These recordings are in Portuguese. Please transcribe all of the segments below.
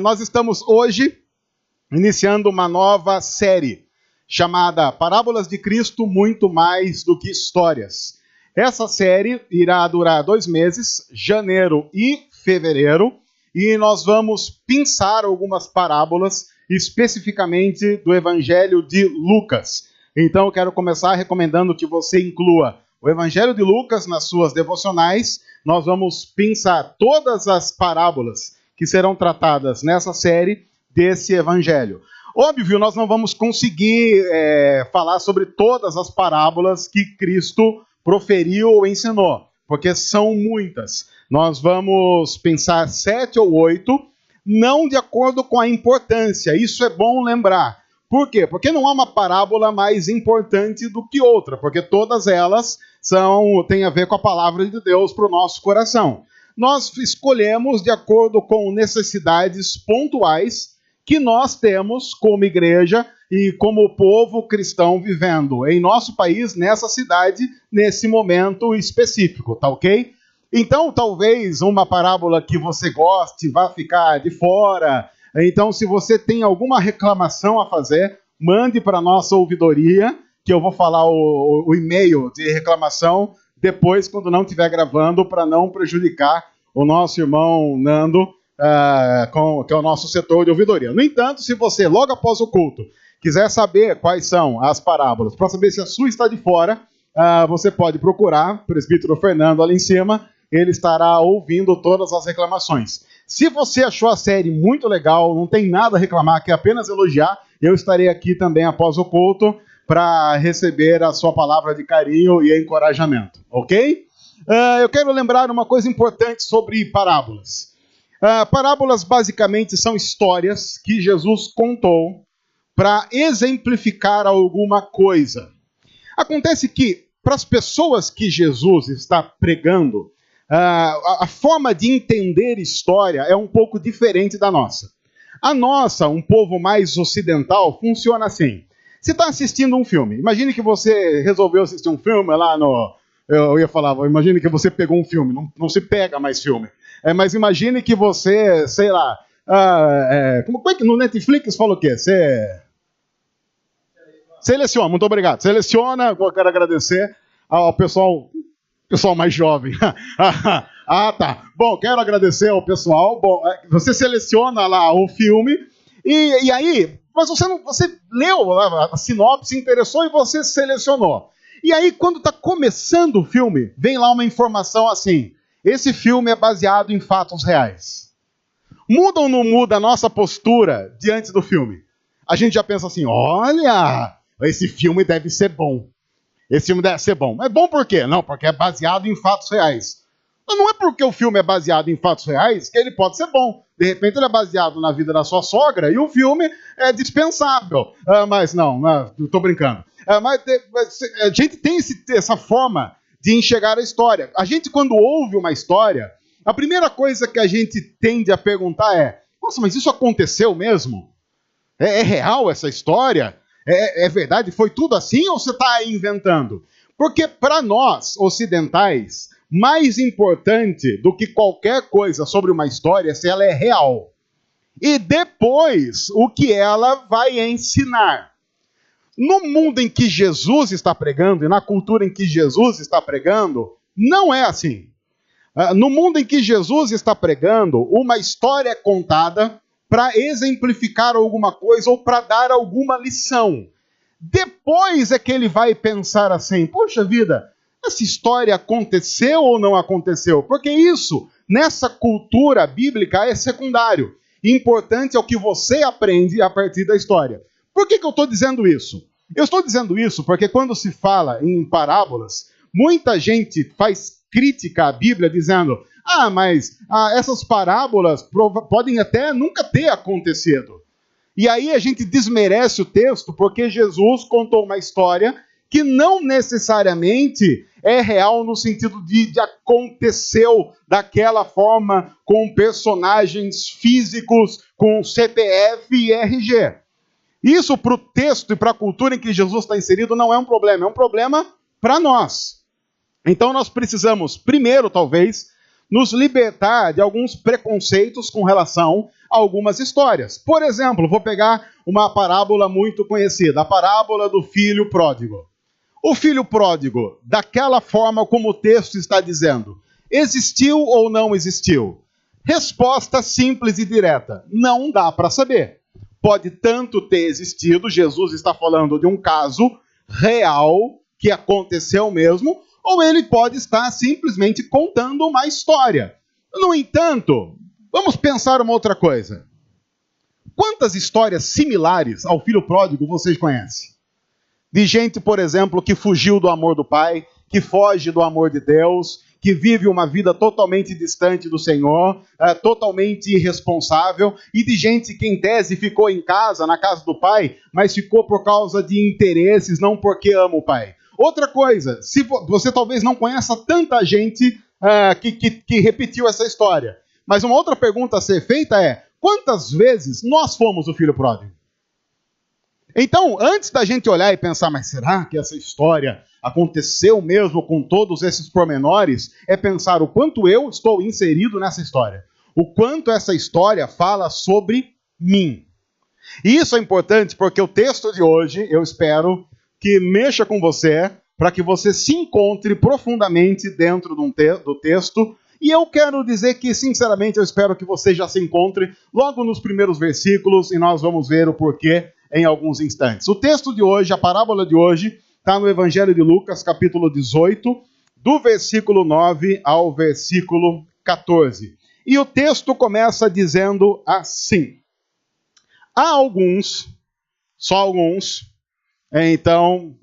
Nós estamos hoje iniciando uma nova série chamada Parábolas de Cristo, muito mais do que histórias. Essa série irá durar 2 meses, janeiro e fevereiro, e nós vamos pensar algumas parábolas, especificamente do Evangelho de Lucas. Então eu quero começar recomendando que você inclua o Evangelho de Lucas nas suas devocionais. Nós vamos pensar todas as parábolas que serão tratadas nessa série desse Evangelho. Óbvio, nós não vamos conseguir falar sobre todas as parábolas que Cristo proferiu ou ensinou, porque são muitas. Nós vamos pensar 7 ou 8, não de acordo com a importância. Isso é bom lembrar. Por quê? Porque não há uma parábola mais importante do que outra, porque todas elas têm a ver com a palavra de Deus para o nosso coração. Nós escolhemos de acordo com necessidades pontuais que nós temos como igreja e como povo cristão vivendo em nosso país, nessa cidade, nesse momento específico, tá ok? Então, talvez uma parábola que você goste vá ficar de fora. Então, se você tem alguma reclamação a fazer, mande para a nossa ouvidoria, que eu vou falar o e-mail de reclamação depois, quando não estiver gravando, para não prejudicar o nosso irmão Nando, que é o nosso setor de ouvidoria. No entanto, se você, logo após o culto, quiser saber quais são as parábolas, para saber se a sua está de fora, você pode procurar o presbítero Fernando ali em cima, ele estará ouvindo todas as reclamações. Se você achou a série muito legal, não tem nada a reclamar, quer apenas elogiar, eu estarei aqui também após o culto para receber a sua palavra de carinho e encorajamento, ok? Eu quero lembrar uma coisa importante sobre parábolas. Parábolas basicamente são histórias que Jesus contou para exemplificar alguma coisa. Acontece que, para as pessoas que Jesus está pregando, a forma de entender história é um pouco diferente da nossa. A nossa, um povo mais ocidental, funciona assim. Você está assistindo um filme. Imagine que você resolveu assistir um filme lá no... imagine que você pegou um filme. Não se pega mais filme. Mas imagine que você, sei lá... como é que no Netflix fala o quê? Você... Seleciona, muito obrigado. Seleciona, eu quero agradecer ao pessoal mais jovem. Tá. Bom, quero agradecer ao pessoal. Bom, você seleciona lá o filme e aí... Mas você leu a sinopse, se interessou e você selecionou. E aí, quando está começando o filme, vem lá uma informação assim: esse filme é baseado em fatos reais. Muda ou não muda a nossa postura diante do filme? A gente já pensa assim: olha, esse filme deve ser bom. Esse filme deve ser bom. Mas bom por quê? Não, porque é baseado em fatos reais. Não é porque o filme é baseado em fatos reais que ele pode ser bom. De repente ele é baseado na vida da sua sogra e o filme é dispensável. Mas não, estou brincando. Mas a gente tem essa forma de enxergar a história. A gente, quando ouve uma história, a primeira coisa que a gente tende a perguntar é: nossa, mas isso aconteceu mesmo? É real essa história? É verdade? Foi tudo assim ou você está inventando? Porque para nós, ocidentais, mais importante do que qualquer coisa sobre uma história é se ela é real. E depois, o que ela vai ensinar. No mundo em que Jesus está pregando, e na cultura em que Jesus está pregando, não é assim. No mundo em que Jesus está pregando, uma história é contada para exemplificar alguma coisa ou para dar alguma lição. Depois é que ele vai pensar assim: poxa vida, essa história aconteceu ou não aconteceu? Porque isso, nessa cultura bíblica, é secundário. Importante é o que você aprende a partir da história. Por que eu estou dizendo isso? Eu estou dizendo isso porque quando se fala em parábolas, muita gente faz crítica à Bíblia dizendo: mas essas parábolas podem até nunca ter acontecido. E aí a gente desmerece o texto porque Jesus contou uma história que não necessariamente é real no sentido de aconteceu daquela forma com personagens físicos, com CPF e RG. Isso para o texto e para a cultura em que Jesus está inserido não é um problema para nós. Então nós precisamos, primeiro talvez, nos libertar de alguns preconceitos com relação a algumas histórias. Por exemplo, vou pegar uma parábola muito conhecida, a parábola do filho pródigo. O filho pródigo, daquela forma como o texto está dizendo, existiu ou não existiu? Resposta simples e direta: não dá para saber. Pode tanto ter existido, Jesus está falando de um caso real que aconteceu mesmo, ou ele pode estar simplesmente contando uma história. No entanto, vamos pensar uma outra coisa. Quantas histórias similares ao filho pródigo vocês conhecem? De gente, por exemplo, que fugiu do amor do pai, que foge do amor de Deus, que vive uma vida totalmente distante do Senhor, totalmente irresponsável, e de gente que, em tese, ficou em casa, na casa do pai, mas ficou por causa de interesses, não porque ama o pai. Outra coisa, se você talvez não conheça tanta gente que repetiu essa história, mas uma outra pergunta a ser feita é: quantas vezes nós fomos o filho pródigo? Então, antes da gente olhar e pensar, mas será que essa história aconteceu mesmo com todos esses pormenores? É pensar o quanto eu estou inserido nessa história. O quanto essa história fala sobre mim. E isso é importante porque o texto de hoje, eu espero que mexa com você, para que você se encontre profundamente dentro do texto. E eu quero dizer que, sinceramente, eu espero que você já se encontre logo nos primeiros versículos, e nós vamos ver o porquê em alguns instantes. O texto de hoje, a parábola de hoje, está no Evangelho de Lucas, capítulo 18, do versículo 9 ao versículo 14. E o texto começa dizendo assim: há alguns, só alguns, então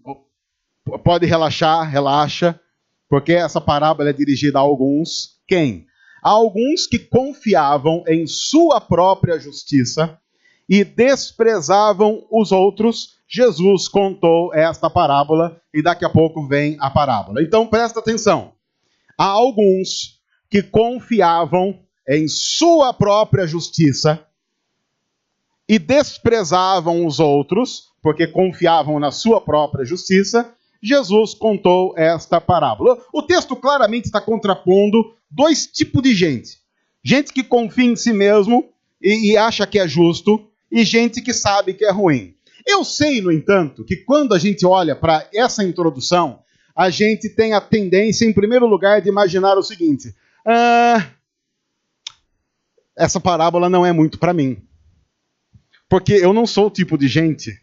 pode relaxar, relaxa, porque essa parábola é dirigida a alguns. Quem? Há alguns que confiavam em sua própria justiça e desprezavam os outros. Jesus contou esta parábola e daqui a pouco vem a parábola. Então presta atenção. Há alguns que confiavam em sua própria justiça e desprezavam os outros, porque confiavam na sua própria justiça. Jesus contou esta parábola. O texto claramente está contrapondo dois tipos de gente. Gente que confia em si mesmo e acha que é justo, e gente que sabe que é ruim. Eu sei, no entanto, que quando a gente olha para essa introdução, a gente tem a tendência, em primeiro lugar, de imaginar o seguinte: essa parábola não é muito para mim. Porque eu não sou o tipo de gente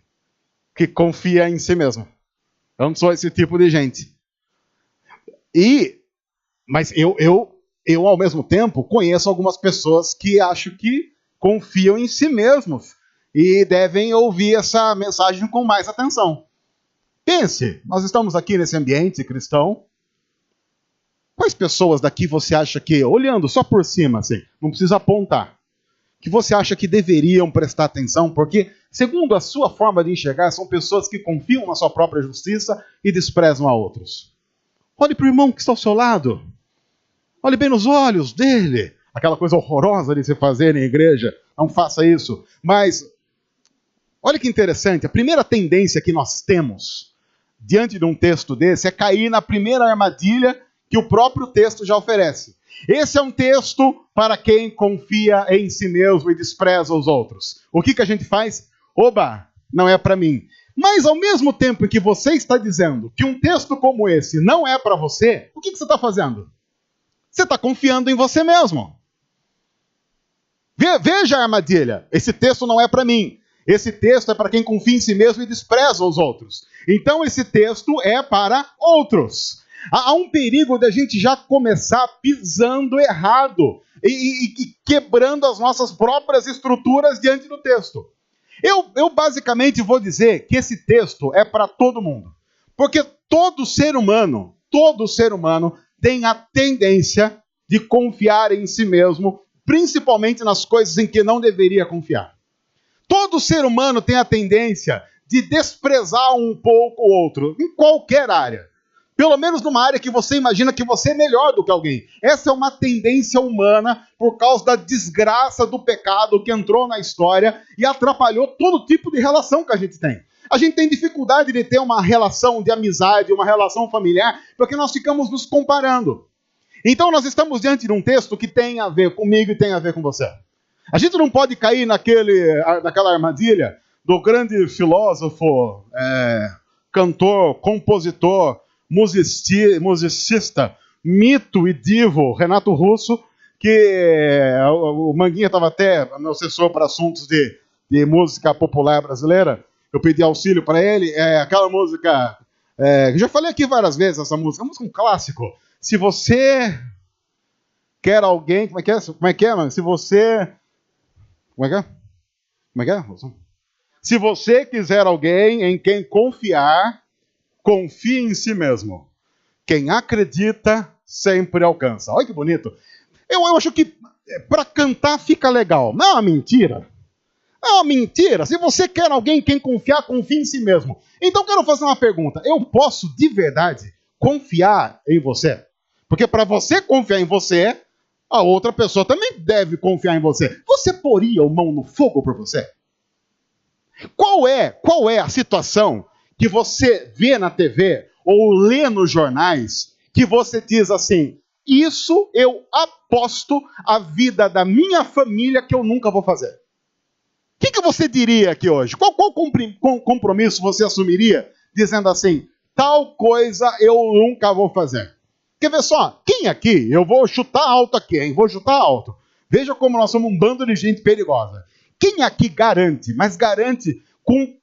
que confia em si mesmo. Eu não sou esse tipo de gente. Mas eu, ao mesmo tempo, conheço algumas pessoas que acho que confiam em si mesmos e devem ouvir essa mensagem com mais atenção. Pense, nós estamos aqui nesse ambiente cristão. Quais pessoas daqui você acha que, olhando só por cima, assim, não precisa apontar, que você acha que deveriam prestar atenção, porque, segundo a sua forma de enxergar, são pessoas que confiam na sua própria justiça e desprezam a outros? Olhe para o irmão que está ao seu lado. Olhe bem nos olhos dele. Aquela coisa horrorosa de se fazer em igreja. Não faça isso. Mas, olha que interessante. A primeira tendência que nós temos diante de um texto desse é cair na primeira armadilha que o próprio texto já oferece. Esse é um texto para quem confia em si mesmo e despreza os outros. O que a gente faz? Oba, não é para mim. Mas ao mesmo tempo em que você está dizendo que um texto como esse não é para você, o que você está fazendo? Você está confiando em você mesmo. Veja a armadilha. Esse texto não é para mim. Esse texto é para quem confia em si mesmo e despreza os outros. Então esse texto é para outros. Há um perigo de a gente já começar pisando errado e quebrando as nossas próprias estruturas diante do texto. Eu basicamente vou dizer que esse texto é para todo mundo. Porque todo ser humano tem a tendência de confiar em si mesmo, principalmente nas coisas em que não deveria confiar. Todo ser humano tem a tendência de desprezar um pouco o outro, em qualquer área. Pelo menos numa área que você imagina que você é melhor do que alguém. Essa é uma tendência humana por causa da desgraça do pecado que entrou na história e atrapalhou todo tipo de relação que a gente tem. A gente tem dificuldade de ter uma relação de amizade, uma relação familiar, porque nós ficamos nos comparando. Então nós estamos diante de um texto que tem a ver comigo e tem a ver com você. A gente não pode cair naquela armadilha do grande filósofo, cantor, compositor, musicista, mito e divo, Renato Russo, que o Manguinha estava até meu assessor para assuntos de música popular brasileira. Eu pedi auxílio para ele, aquela música, eu já falei aqui várias vezes essa música, é uma música, um clássico. Se você quer alguém, como é que é, mano? Se você Se você quiser alguém em quem confiar, confie em si mesmo. Quem acredita sempre alcança. Olha que bonito. Eu acho que para cantar fica legal. Não é uma mentira. É uma mentira. Se você quer alguém em quem confiar, confie em si mesmo. Então quero fazer uma pergunta. Eu posso de verdade confiar em você? Porque para você confiar em você, a outra pessoa também deve confiar em você. Você poria a mão no fogo por você? Qual é a situação que você vê na TV ou lê nos jornais que você diz assim, isso eu aposto a vida da minha família que eu nunca vou fazer? O que você diria aqui hoje? Qual compromisso você assumiria dizendo assim, tal coisa eu nunca vou fazer? Quer ver só? Quem aqui, eu vou chutar alto aqui, hein? Vou chutar alto. Veja como nós somos um bando de gente perigosa. Quem aqui garante, mas garante com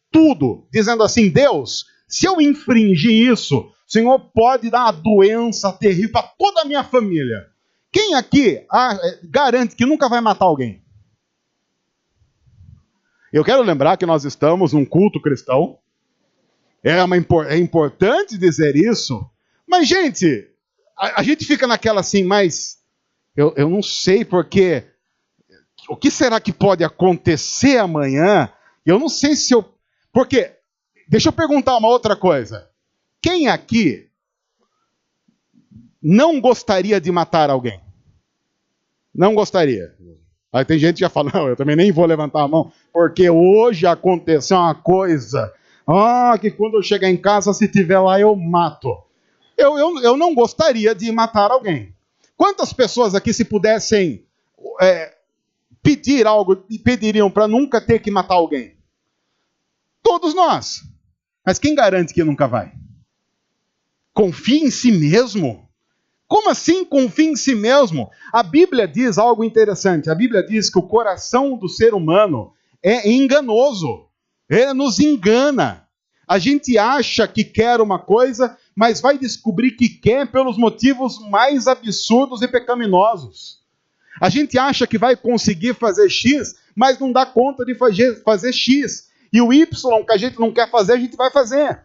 tudo, dizendo assim, Deus, se eu infringir isso, o Senhor pode dar uma doença terrível para toda a minha família. Quem aqui garante que nunca vai matar alguém? Eu quero lembrar que nós estamos num culto cristão. É importante dizer isso. Mas, gente, a gente fica naquela assim, mas eu não sei porque... O que será que pode acontecer amanhã? Eu não sei se eu... Porque, deixa eu perguntar uma outra coisa. Quem aqui não gostaria de matar alguém? Não gostaria. Aí tem gente que já fala, não, eu também nem vou levantar a mão, porque hoje aconteceu uma coisa, que quando eu chegar em casa, se tiver lá, eu mato. Eu não gostaria de matar alguém. Quantas pessoas aqui, se pudessem pedir algo, pediriam para nunca ter que matar alguém? Todos nós. Mas quem garante que nunca vai? Confie em si mesmo? Como assim confie em si mesmo? A Bíblia diz algo interessante. A Bíblia diz que o coração do ser humano é enganoso. Ele nos engana. A gente acha que quer uma coisa, mas vai descobrir que quer pelos motivos mais absurdos e pecaminosos. A gente acha que vai conseguir fazer X, mas não dá conta de fazer X. E o Y que a gente não quer fazer, a gente vai fazer.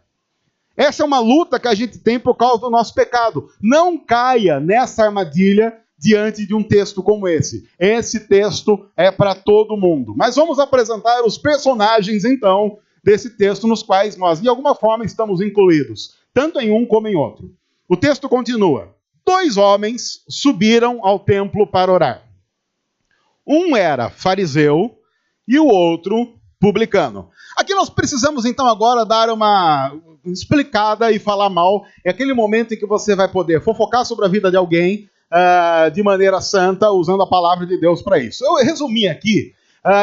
Essa é uma luta que a gente tem por causa do nosso pecado. Não caia nessa armadilha diante de um texto como esse. Esse texto é para todo mundo. Mas vamos apresentar os personagens, então, desse texto, nos quais nós, de alguma forma, estamos incluídos, tanto em um como em outro. O texto continua. 2 homens subiram ao templo para orar. Um era fariseu e o outro publicano. Aqui nós precisamos, então, agora dar uma explicada e falar mal. É aquele momento em que você vai poder fofocar sobre a vida de alguém de maneira santa, usando a palavra de Deus para isso. Eu resumi aqui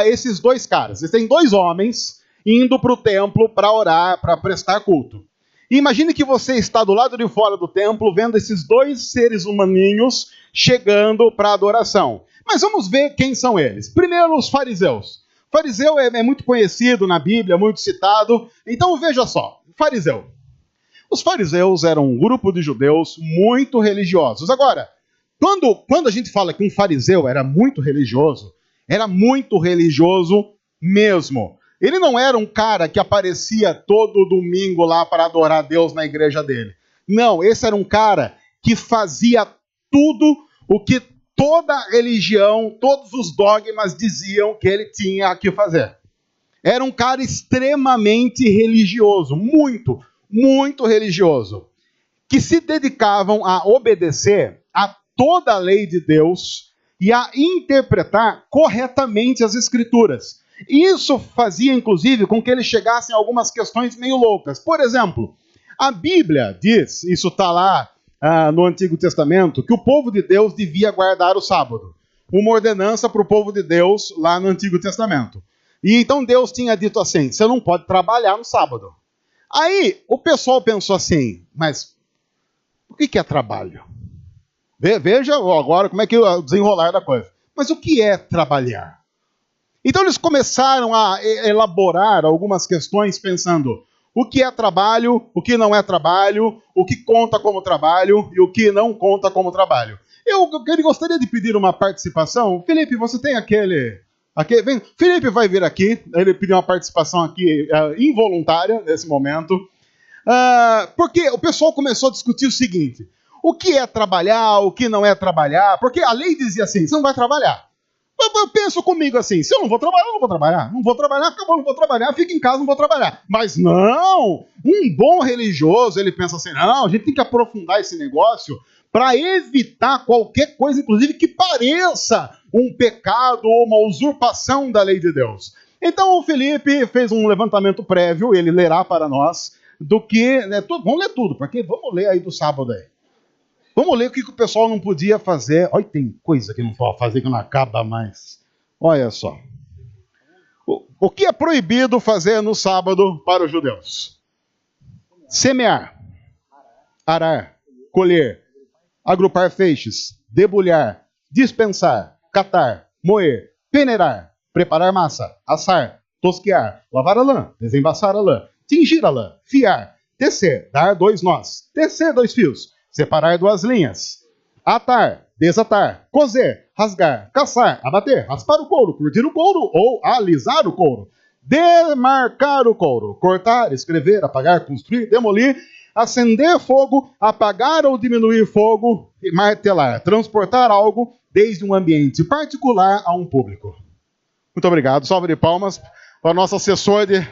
esses 2 caras. Tem 2 homens indo para o templo para orar, para prestar culto. E imagine que você está do lado de fora do templo, vendo esses 2 seres humaninhos chegando para a adoração. Mas vamos ver quem são eles. Primeiro, os fariseus. O fariseu é muito conhecido na Bíblia, muito citado. Então veja só, fariseu. Os fariseus eram um grupo de judeus muito religiosos. Agora, quando a gente fala que um fariseu era muito religioso mesmo. Ele não era um cara que aparecia todo domingo lá para adorar a Deus na igreja dele. Não, esse era um cara que fazia tudo o que toda religião, todos os dogmas diziam que ele tinha que fazer. Era um cara extremamente religioso, muito, muito religioso, que se dedicavam a obedecer a toda a lei de Deus e a interpretar corretamente as Escrituras. Isso fazia, inclusive, com que eles chegassem a algumas questões meio loucas. Por exemplo, a Bíblia diz, isso está lá no Antigo Testamento que o povo de Deus devia guardar o sábado. Uma ordenança para o povo de Deus lá no Antigo Testamento. E então Deus tinha dito assim, você não pode trabalhar no sábado. Aí o pessoal pensou assim, mas o que é trabalho? Veja agora como é que é o desenrolar da coisa. Mas o que é trabalhar? Então eles começaram a elaborar algumas questões pensando o que é trabalho, o que não é trabalho, o que conta como trabalho e o que não conta como trabalho. Eu gostaria de pedir uma participação. Felipe, você tem aquele vem, Felipe vai vir aqui, ele pediu uma participação aqui involuntária nesse momento, porque o pessoal começou a discutir o seguinte, o que é trabalhar, o que não é trabalhar, porque a lei dizia assim, você não vai trabalhar. Eu penso comigo assim, se eu não vou trabalhar, eu não vou trabalhar. Não vou trabalhar, acabou, não vou trabalhar, fica em casa, não vou trabalhar. Mas não, um bom religioso, ele pensa assim, não, a gente tem que aprofundar esse negócio para evitar qualquer coisa, inclusive, que pareça um pecado ou uma usurpação da lei de Deus. Então o Felipe fez um levantamento prévio, ele lerá para nós, do que... vamos ler tudo, porque vamos ler aí do sábado aí. Vamos ler o que o pessoal não podia fazer. Olha, tem coisa que não pode fazer que não acaba mais. Olha só. O que é proibido fazer no sábado para os judeus? Semear, arar, colher, agrupar feixes, debulhar, dispensar, catar, moer, peneirar, preparar massa, assar, tosquear, lavar a lã, desembaçar a lã, tingir a lã, fiar, tecer, dar 2 nós, tecer 2 fios, separar 2 linhas, atar, desatar, coser, rasgar, caçar, abater, raspar o couro, curtir o couro ou alisar o couro, demarcar o couro, cortar, escrever, apagar, construir, demolir, acender fogo, apagar ou diminuir fogo, martelar, transportar algo desde um ambiente particular a um público. Muito obrigado. Salve de palmas para o nosso assessor de...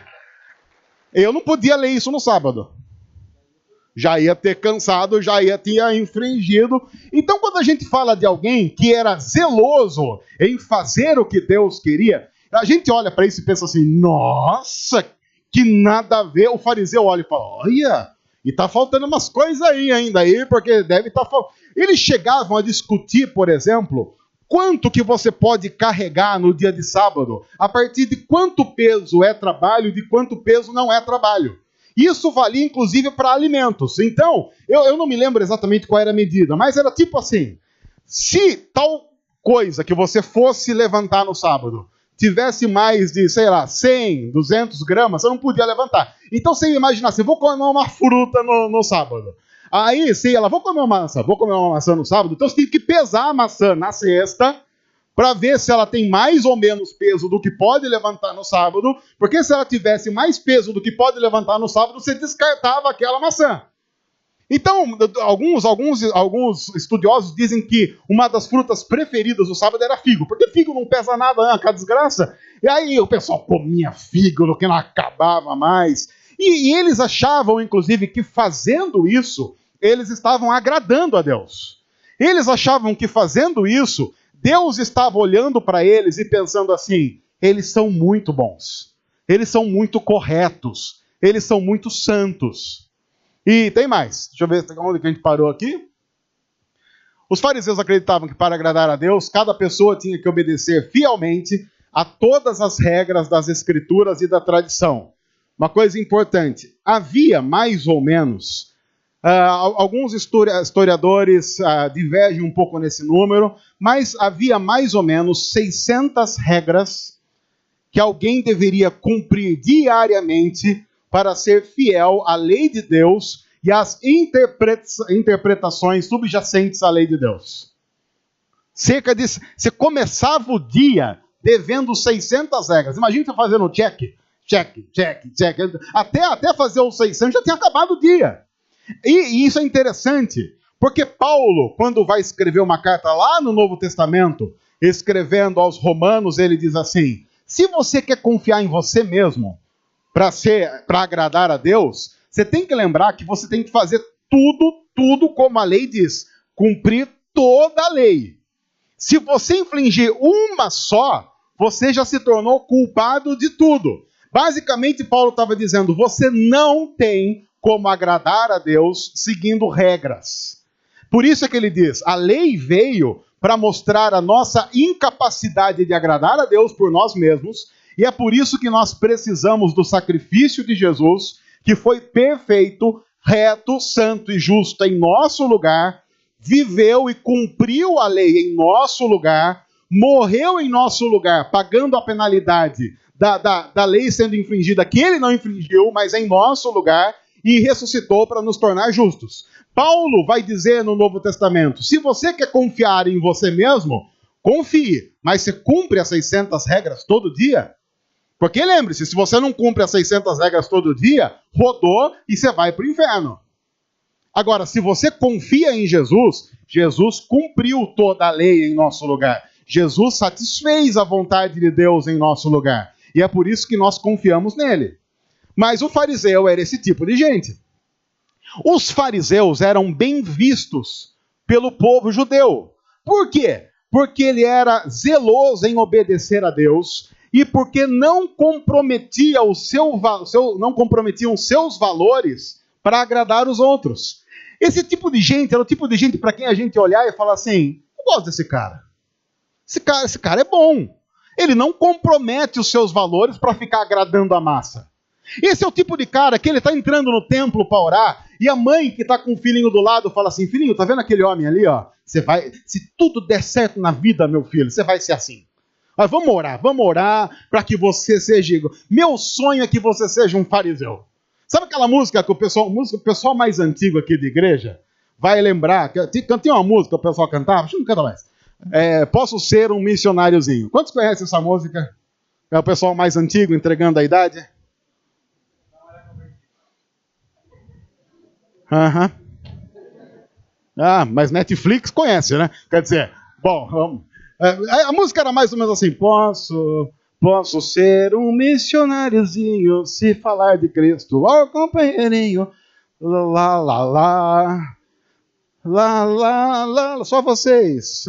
Eu não podia ler isso no sábado. Já ia ter cansado, já ia ter infringido. Então, quando a gente fala de alguém que era zeloso em fazer o que Deus queria, a gente olha para isso e pensa assim, nossa, que nada a ver. O fariseu olha e fala, olha, e tá faltando umas coisas aí ainda aí, porque deve estar faltando. Eles chegavam a discutir, por exemplo, quanto que você pode carregar no dia de sábado, a partir de quanto peso é trabalho e de quanto peso não é trabalho. Isso valia, inclusive, para alimentos. Então, eu não me lembro exatamente qual era a medida, mas era tipo assim, se tal coisa que você fosse levantar no sábado tivesse mais de, sei lá, 100, 200 gramas, você não podia levantar. Então, você imagina assim, vou comer uma fruta no sábado. Aí, se ela, vou comer uma maçã no sábado, então você tem que pesar a maçã na sexta, para ver se ela tem mais ou menos peso do que pode levantar no sábado, porque se ela tivesse mais peso do que pode levantar no sábado, você descartava aquela maçã. Então, alguns estudiosos dizem que uma das frutas preferidas do sábado era figo, porque figo não pesa nada, né, aquela desgraça. E aí o pessoal comia figo, que não acabava mais. E eles achavam, inclusive, que fazendo isso, eles estavam agradando a Deus. Eles achavam que fazendo isso, Deus estava olhando para eles e pensando assim, eles são muito bons, eles são muito corretos, eles são muito santos. E tem mais, deixa eu ver onde que a gente parou aqui. Os fariseus acreditavam que para agradar a Deus, cada pessoa tinha que obedecer fielmente a todas as regras das escrituras e da tradição. Uma coisa importante, havia mais ou menos... alguns historiadores divergem um pouco nesse número, mas havia mais ou menos 600 regras que alguém deveria cumprir diariamente para ser fiel à lei de Deus e às interpretações subjacentes à lei de Deus. Você começava o dia devendo 600 regras. Imagina você fazendo check. Até fazer os 600 já tinha acabado o dia. E isso é interessante, porque Paulo, quando vai escrever uma carta lá no Novo Testamento, escrevendo aos Romanos, ele diz assim, se você quer confiar em você mesmo, para agradar a Deus, você tem que lembrar que você tem que fazer tudo como a lei diz, cumprir toda a lei. Se você infligir uma só, você já se tornou culpado de tudo. Basicamente, Paulo estava dizendo, você não tem como agradar a Deus seguindo regras. Por isso é que ele diz, a lei veio para mostrar a nossa incapacidade de agradar a Deus por nós mesmos, e é por isso que nós precisamos do sacrifício de Jesus, que foi perfeito, reto, santo e justo em nosso lugar, viveu e cumpriu a lei em nosso lugar, morreu em nosso lugar, pagando a penalidade da lei sendo infringida, que ele não infringiu, mas em nosso lugar, e ressuscitou para nos tornar justos. Paulo vai dizer no Novo Testamento, se você quer confiar em você mesmo, confie, mas você cumpre as 600 regras todo dia? Porque lembre-se, se você não cumpre as 600 regras todo dia, rodou e você vai para o inferno. Agora, se você confia em Jesus, Jesus cumpriu toda a lei em nosso lugar. Jesus satisfez a vontade de Deus em nosso lugar. E é por isso que nós confiamos nele. Mas o fariseu era esse tipo de gente. Os fariseus eram bem vistos pelo povo judeu. Por quê? Porque ele era zeloso em obedecer a Deus e porque não comprometiam os seus valores para agradar os outros. Esse tipo de gente era o tipo de gente para quem a gente olhar e falar assim, eu gosto desse cara. Esse cara é bom. Ele não compromete os seus valores para ficar agradando a massa. Esse é o tipo de cara que ele está entrando no templo para orar e a mãe que está com o filhinho do lado fala assim, filhinho, tá vendo aquele homem ali, ó? Se tudo der certo na vida, meu filho, você vai ser assim. Mas vamos orar para que você seja... Meu sonho é que você seja um fariseu. Sabe aquela música que o pessoal mais antigo aqui de igreja vai lembrar? Tinha uma música que o pessoal cantava, acho que não canta mais. Posso ser um missionáriozinho. Quantos conhecem essa música? É o pessoal mais antigo entregando a idade? Aham. Ah, mas Netflix conhece, né? Quer dizer, bom, vamos. A música era mais ou menos assim: Posso ser um missionáriozinho se falar de Cristo, ó companheirinho, lá, lá, lá, lá, lá, lá, só vocês.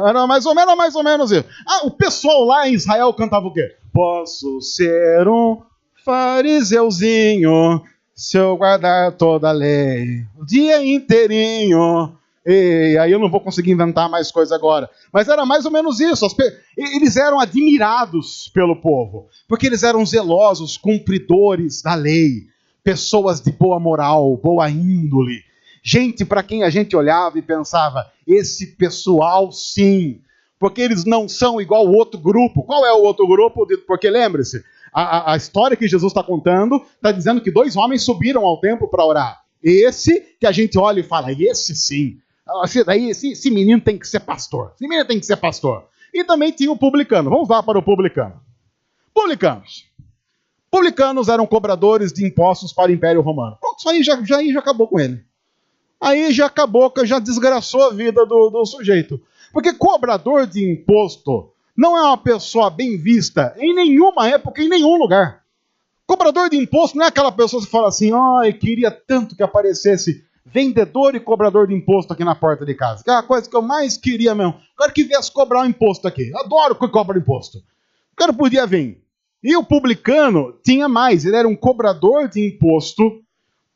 Era mais ou menos isso. O pessoal lá em Israel cantava o quê? Posso ser um fariseuzinho se eu guardar toda a lei o dia inteirinho. E aí eu não vou conseguir inventar mais coisa agora. Mas era mais ou menos isso. Eles eram admirados pelo povo, porque eles eram zelosos, cumpridores da lei, pessoas de boa moral, boa índole. Gente para quem a gente olhava e pensava, esse pessoal sim, porque eles não são igual o outro grupo. Qual é o outro grupo? Porque lembre-se, a história que Jesus está contando está dizendo que 2 homens subiram ao templo para orar. Esse que a gente olha e fala, esse sim. Esse menino tem que ser pastor. Esse menino tem que ser pastor. E também tinha o publicano. Vamos lá para o publicano. Publicanos eram cobradores de impostos para o Império Romano. Pronto, isso aí já acabou com ele. Aí já acabou, já desgraçou a vida do sujeito. Porque cobrador de imposto não é uma pessoa bem vista em nenhuma época, em nenhum lugar. Cobrador de imposto não é aquela pessoa que fala assim, queria tanto que aparecesse vendedor e cobrador de imposto aqui na porta de casa. Que é a coisa que eu mais queria mesmo. Quero que viesse cobrar um imposto aqui. Adoro que cobra imposto. O cara podia vir. E o publicano tinha mais. Ele era um cobrador de imposto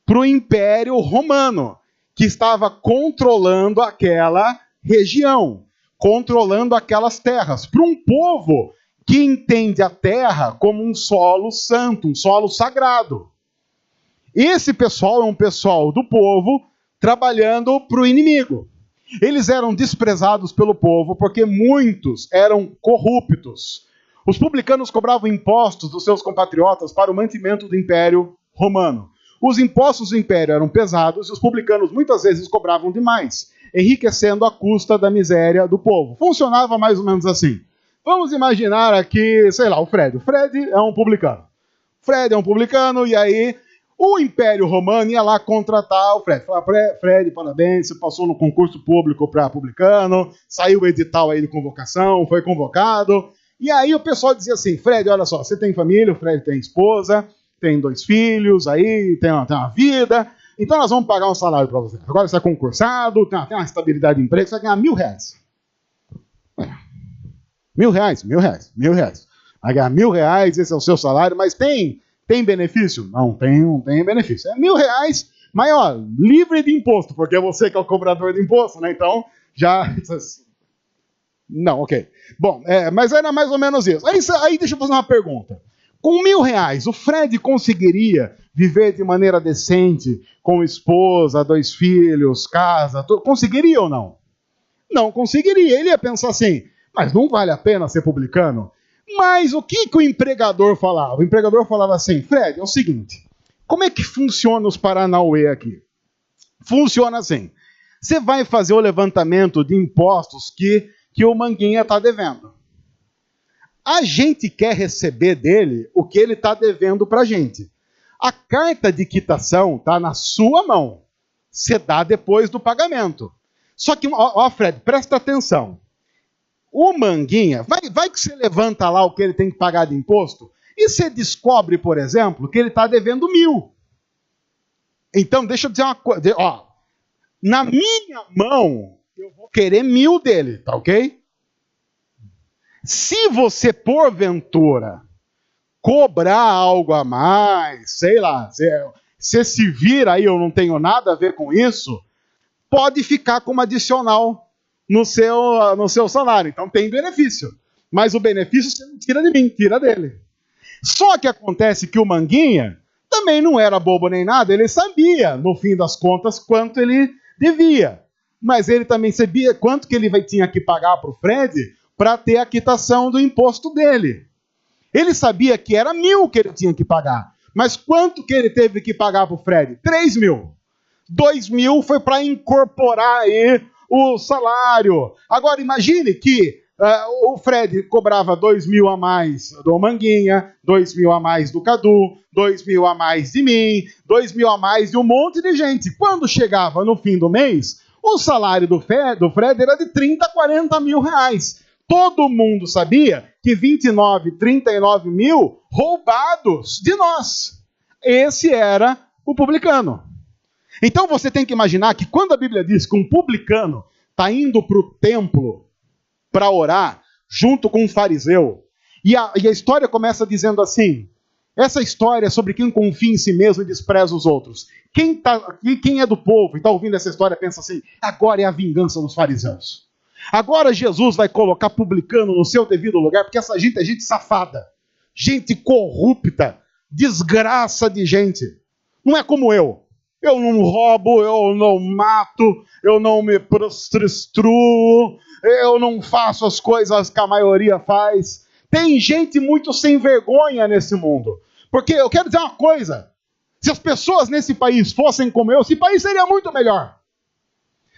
para o Império Romano, que estava controlando aquela região, controlando aquelas terras. Para um povo que entende a terra como um solo santo, um solo sagrado. Esse pessoal é um pessoal do povo trabalhando para o inimigo. Eles eram desprezados pelo povo porque muitos eram corruptos. Os publicanos cobravam impostos dos seus compatriotas para o mantimento do Império Romano. Os impostos do Império eram pesados e os publicanos muitas vezes cobravam demais, enriquecendo à custa da miséria do povo. Funcionava mais ou menos assim. Vamos imaginar aqui, sei lá, o Fred. O Fred é um publicano e aí o Império Romano ia lá contratar o Fred. Falar, Fred, parabéns, você passou no concurso público para publicano, saiu o edital aí de convocação, foi convocado. E aí o pessoal dizia assim, Fred, olha só, você tem família, o Fred tem esposa, tem 2 filhos, aí tem uma vida, então nós vamos pagar um salário para você. Agora você é concursado, tem uma estabilidade de emprego, você vai ganhar R$1.000. R$1.000. Vai ganhar R$1.000, esse é o seu salário, mas tem benefício? Não tem benefício. É R$1.000 Mas, ó, livre de imposto, porque é você que é o cobrador de imposto, né? Então, já... Não, ok. Bom, mas era mais ou menos isso. Aí deixa eu fazer uma pergunta. Com R$1.000, o Fred conseguiria viver de maneira decente, com esposa, 2 filhos, casa, conseguiria ou não? Não conseguiria. Ele ia pensar assim, mas não vale a pena ser publicano? Mas o que o empregador falava? O empregador falava assim, Fred, é o seguinte, como é que funciona os Paranauê aqui? Funciona assim, você vai fazer o levantamento de impostos que o Manguinha está devendo. A gente quer receber dele o que ele está devendo para a gente. A carta de quitação está na sua mão. Você dá depois do pagamento. Só que, ó Fred, presta atenção. O Manguinha, vai que você levanta lá o que ele tem que pagar de imposto, e você descobre, por exemplo, que ele está devendo 1.000. Então, deixa eu dizer uma coisa. Ó, na minha mão, eu vou querer 1.000 dele, tá ok? Se você, porventura, cobrar algo a mais, sei lá, você se vira aí, eu não tenho nada a ver com isso, pode ficar como adicional no seu salário. Então tem benefício. Mas o benefício você não tira de mim, tira dele. Só que acontece que o Manguinha também não era bobo nem nada, ele sabia, no fim das contas, quanto ele devia. Mas ele também sabia quanto que ele tinha que pagar para o Fred para ter a quitação do imposto dele. Ele sabia que era 1.000 que ele tinha que pagar. Mas quanto que ele teve que pagar para o Fred? 3.000. 2.000 foi para incorporar aí o salário. Agora imagine que o Fred cobrava 2.000 a mais do Manguinha, 2.000 a mais do Cadu, 2.000 a mais de mim, 2.000 a mais de um monte de gente. Quando chegava no fim do mês, o salário do Fred era de 30 a 40 mil reais. Todo mundo sabia que 29, 39 mil roubados de nós. Esse era o publicano. Então você tem que imaginar que quando a Bíblia diz que um publicano está indo para o templo para orar, junto com um fariseu, e a história começa dizendo assim, essa história é sobre quem confia em si mesmo e despreza os outros. Quem é do povo e está ouvindo essa história pensa assim, agora é a vingança dos fariseus. Agora Jesus vai colocar publicano no seu devido lugar, porque essa gente é gente safada, gente corrupta, desgraça de gente. Não é como eu. Eu não roubo, eu não mato, eu não me prostituo, eu não faço as coisas que a maioria faz. Tem gente muito sem vergonha nesse mundo. Porque eu quero dizer uma coisa, se as pessoas nesse país fossem como eu, esse país seria muito melhor.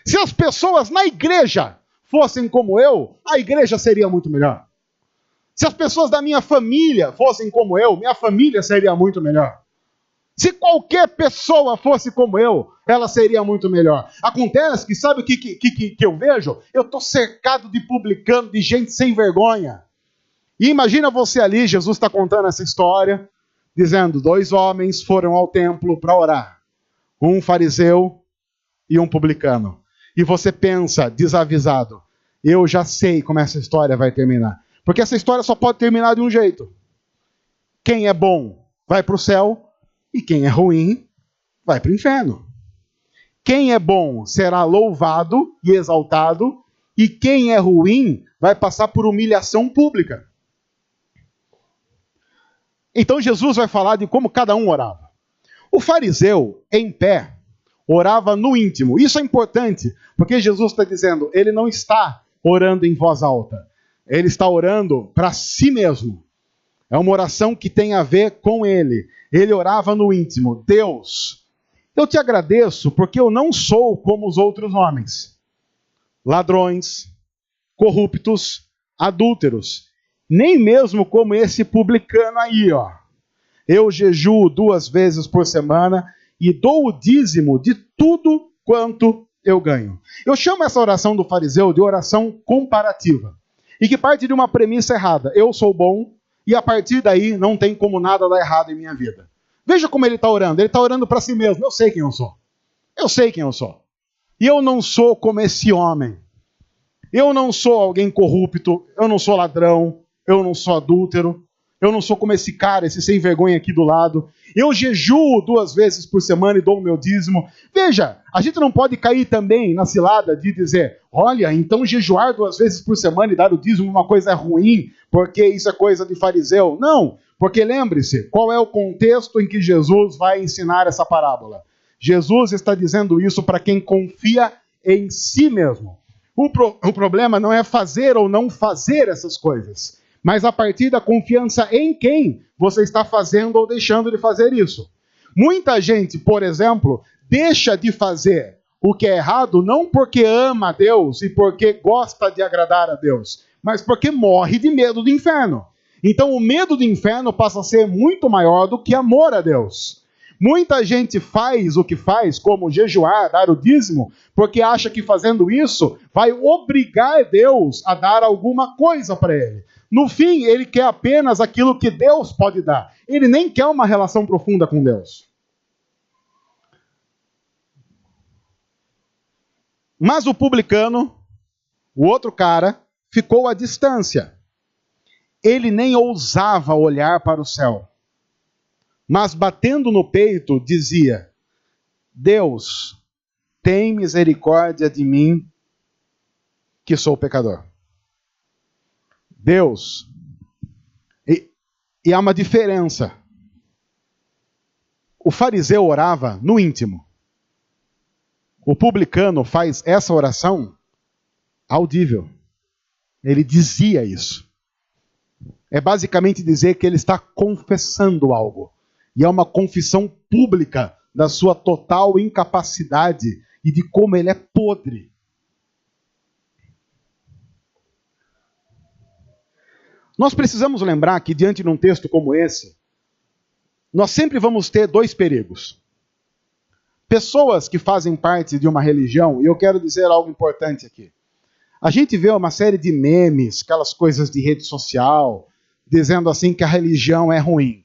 Se as pessoas na igreja fossem como eu, a igreja seria muito melhor. Se as pessoas da minha família fossem como eu, minha família seria muito melhor. Se qualquer pessoa fosse como eu, ela seria muito melhor. Acontece que, sabe o que eu vejo? Eu estou cercado de publicano, de gente sem vergonha. E imagina você ali, Jesus está contando essa história, dizendo, 2 homens foram ao templo para orar. Um fariseu e um publicano. E você pensa, desavisado, eu já sei como essa história vai terminar. Porque essa história só pode terminar de um jeito. Quem é bom vai para o céu, e quem é ruim vai para o inferno. Quem é bom será louvado e exaltado, e quem é ruim vai passar por humilhação pública. Então Jesus vai falar de como cada um orava. O fariseu, em pé, orava no íntimo. Isso é importante, porque Jesus está dizendo, ele não está orando em voz alta. Ele está orando para si mesmo. É uma oração que tem a ver com ele. Ele orava no íntimo. Deus, eu te agradeço porque eu não sou como os outros homens. Ladrões, corruptos, adúlteros. Nem mesmo como esse publicano aí, ó. Eu jejuo 2 vezes por semana e dou o dízimo de tudo quanto eu ganho. Eu chamo essa oração do fariseu de oração comparativa. E que parte de uma premissa errada. Eu sou bom e a partir daí não tem como nada dar errado em minha vida. Veja como ele está orando. Ele está orando para si mesmo. Eu sei quem eu sou. Eu sei quem eu sou. E eu não sou como esse homem. Eu não sou alguém corrupto. Eu não sou ladrão. Eu não sou adúltero. Eu não sou como esse cara, esse sem vergonha aqui do lado. Eu jejuo 2 vezes por semana e dou o meu dízimo. Veja, a gente não pode cair também na cilada de dizer, olha, então jejuar 2 vezes por semana e dar o dízimo uma coisa ruim, porque isso é coisa de fariseu. Não, porque lembre-se, qual é o contexto em que Jesus vai ensinar essa parábola? Jesus está dizendo isso para quem confia em si mesmo. O problema não é fazer ou não fazer essas coisas, mas a partir da confiança em quem você está fazendo ou deixando de fazer isso. Muita gente, por exemplo, deixa de fazer o que é errado não porque ama a Deus e porque gosta de agradar a Deus, mas porque morre de medo do inferno. Então o medo do inferno passa a ser muito maior do que amor a Deus. Muita gente faz o que faz, como jejuar, dar o dízimo, porque acha que fazendo isso vai obrigar Deus a dar alguma coisa para ele. No fim, ele quer apenas aquilo que Deus pode dar. Ele nem quer uma relação profunda com Deus. Mas o publicano, o outro cara, ficou à distância. Ele nem ousava olhar para o céu. Mas batendo no peito, dizia, Deus, tem misericórdia de mim, que sou pecador. Deus. E há uma diferença. O fariseu orava no íntimo. O publicano faz essa oração audível. Ele dizia isso. É basicamente dizer que ele está confessando algo. E é uma confissão pública da sua total incapacidade e de como ele é podre. Nós precisamos lembrar que, diante de um texto como esse, nós sempre vamos ter 2 perigos. Pessoas que fazem parte de uma religião, e eu quero dizer algo importante aqui. A gente vê uma série de memes, aquelas coisas de rede social, dizendo assim que a religião é ruim.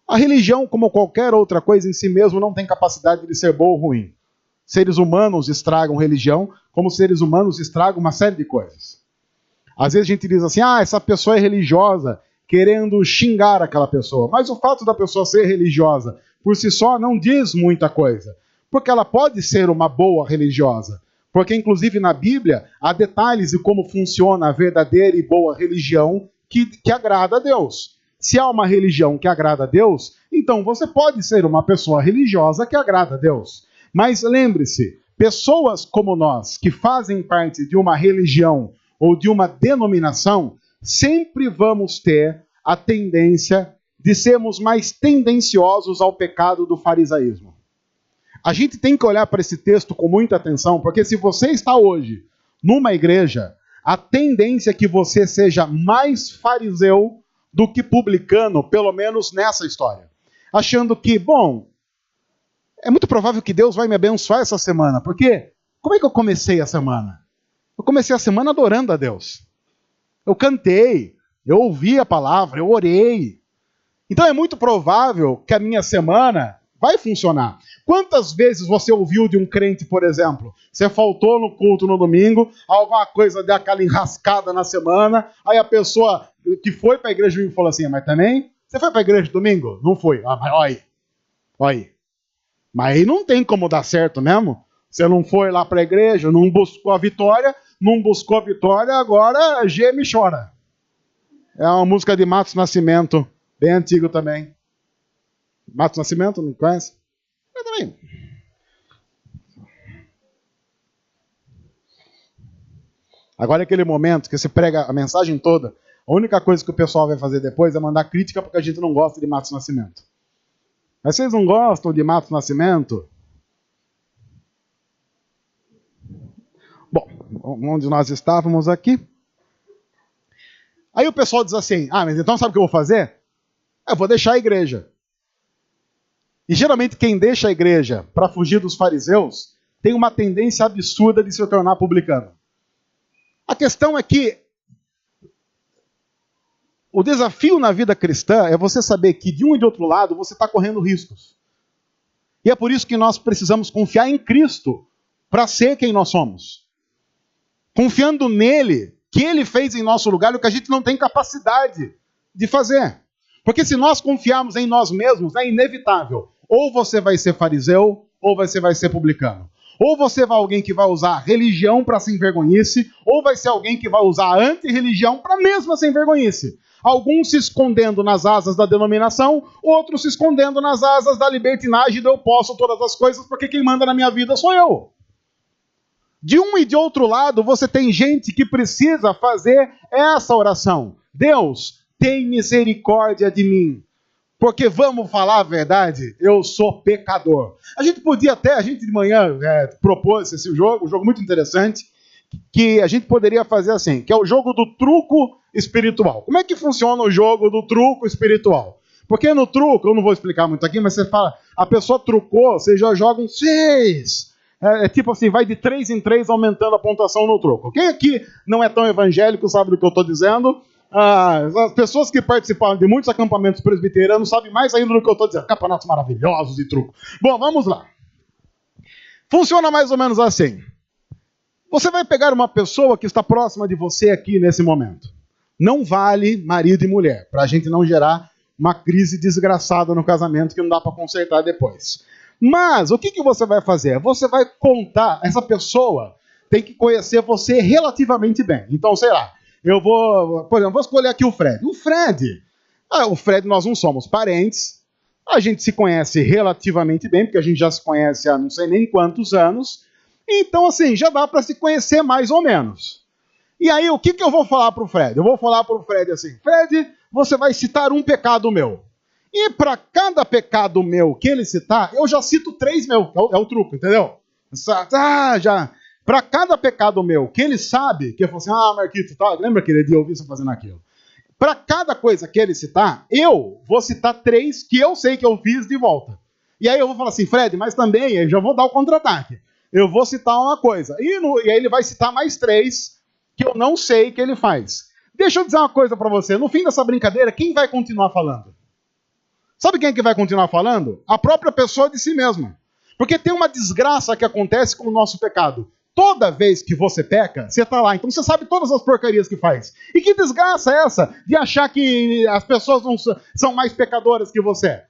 A religião, como qualquer outra coisa em si mesmo, não tem capacidade de ser boa ou ruim. Seres humanos estragam religião, como seres humanos estragam uma série de coisas. Às vezes a gente diz assim, essa pessoa é religiosa, querendo xingar aquela pessoa. Mas o fato da pessoa ser religiosa, por si só, não diz muita coisa. Porque ela pode ser uma boa religiosa. Porque, inclusive, na Bíblia, há detalhes de como funciona a verdadeira e boa religião que agrada a Deus. Se há uma religião que agrada a Deus, então você pode ser uma pessoa religiosa que agrada a Deus. Mas lembre-se, pessoas como nós, que fazem parte de uma religião ou de uma denominação, sempre vamos ter a tendência de sermos mais tendenciosos ao pecado do farisaísmo. A gente tem que olhar para esse texto com muita atenção, porque se você está hoje numa igreja, a tendência é que você seja mais fariseu do que publicano, pelo menos nessa história. Achando que, bom, é muito provável que Deus vai me abençoar essa semana, porque como é que eu comecei a semana? Eu comecei a semana adorando a Deus. Eu cantei, eu ouvi a palavra, eu orei. Então é muito provável que a minha semana vai funcionar. Quantas vezes você ouviu de um crente, por exemplo, você faltou no culto no domingo, alguma coisa deu aquela enrascada na semana, aí a pessoa que foi para a igreja domingo falou assim, mas também, você foi para a igreja domingo? Não foi. Mas olha aí. Mas aí não tem como dar certo mesmo. Você não foi lá para a igreja, não buscou a vitória, agora geme e chora. É uma música de Matos Nascimento, bem antigo também. Matos Nascimento, não conhece? Eu também. Agora é aquele momento que você prega a mensagem toda, a única coisa que o pessoal vai fazer depois é mandar crítica porque a gente não gosta de Matos Nascimento. Mas vocês não gostam de Matos Nascimento? Bom, onde nós estávamos aqui. Aí o pessoal diz assim, mas então sabe o que eu vou fazer? Eu vou deixar a igreja. E geralmente quem deixa a igreja para fugir dos fariseus tem uma tendência absurda de se tornar publicano. A questão é que o desafio na vida cristã é você saber que de um e de outro lado você está correndo riscos. E é por isso que nós precisamos confiar em Cristo para ser quem nós somos. Confiando nele, que ele fez em nosso lugar o que a gente não tem capacidade de fazer. Porque se nós confiarmos em nós mesmos, é inevitável. Ou você vai ser fariseu, ou você vai ser publicano. Ou você vai alguém que vai usar religião para sem vergonhice, ou vai ser alguém que vai usar anti-religião para mesmo sem vergonhice. Alguns se escondendo nas asas da denominação, outros se escondendo nas asas da libertinagem do eu posso todas as coisas porque quem manda na minha vida sou eu. De um e de outro lado, você tem gente que precisa fazer essa oração. Deus, tem misericórdia de mim. Porque vamos falar a verdade, eu sou pecador. A gente de manhã propôs esse jogo, um jogo muito interessante, que a gente poderia fazer assim, que é o jogo do truco espiritual. Como é que funciona o jogo do truco espiritual? Porque no truco, eu não vou explicar muito aqui, mas você fala, a pessoa trucou, você já joga um 6. É tipo assim, vai de 3 em 3 aumentando a pontuação no truco. Quem aqui não é tão evangélico sabe do que eu estou dizendo? As pessoas que participaram de muitos acampamentos presbiterianos sabem mais ainda do que eu estou dizendo. Campeonatos maravilhosos de truco. Bom, vamos lá. Funciona mais ou menos assim. Você vai pegar uma pessoa que está próxima de você aqui nesse momento. Não vale marido e mulher, para a gente não gerar uma crise desgraçada no casamento que não dá para consertar depois. Mas o que você vai fazer? Você vai contar, essa pessoa tem que conhecer você relativamente bem. Então, sei lá, por exemplo, vou escolher aqui o Fred. O Fred, nós não somos parentes, a gente se conhece relativamente bem, porque a gente já se conhece há não sei nem quantos anos, então assim, já dá para se conhecer mais ou menos. E aí, o que eu vou falar para o Fred? Eu vou falar para o Fred assim, Fred, você vai citar um pecado meu. E para cada pecado meu que ele citar, eu já cito 3 meus, é o truco, entendeu? Para cada pecado meu que ele sabe, que eu falo assim, Marquito, tá, lembra aquele dia eu vi você fazendo aquilo? Para cada coisa que ele citar, eu vou citar 3 que eu sei que eu fiz de volta. E aí eu vou falar assim, Fred, mas também, eu já vou dar o contra-ataque. Eu vou citar uma coisa. E aí ele vai citar mais 3 que eu não sei que ele faz. Deixa eu dizer uma coisa para você. No fim dessa brincadeira, quem vai continuar falando? Sabe quem é que vai continuar falando? A própria pessoa de si mesma. Porque tem uma desgraça que acontece com o nosso pecado. Toda vez que você peca, você está lá. Então você sabe todas as porcarias que faz. E que desgraça é essa de achar que as pessoas não são mais pecadoras que você?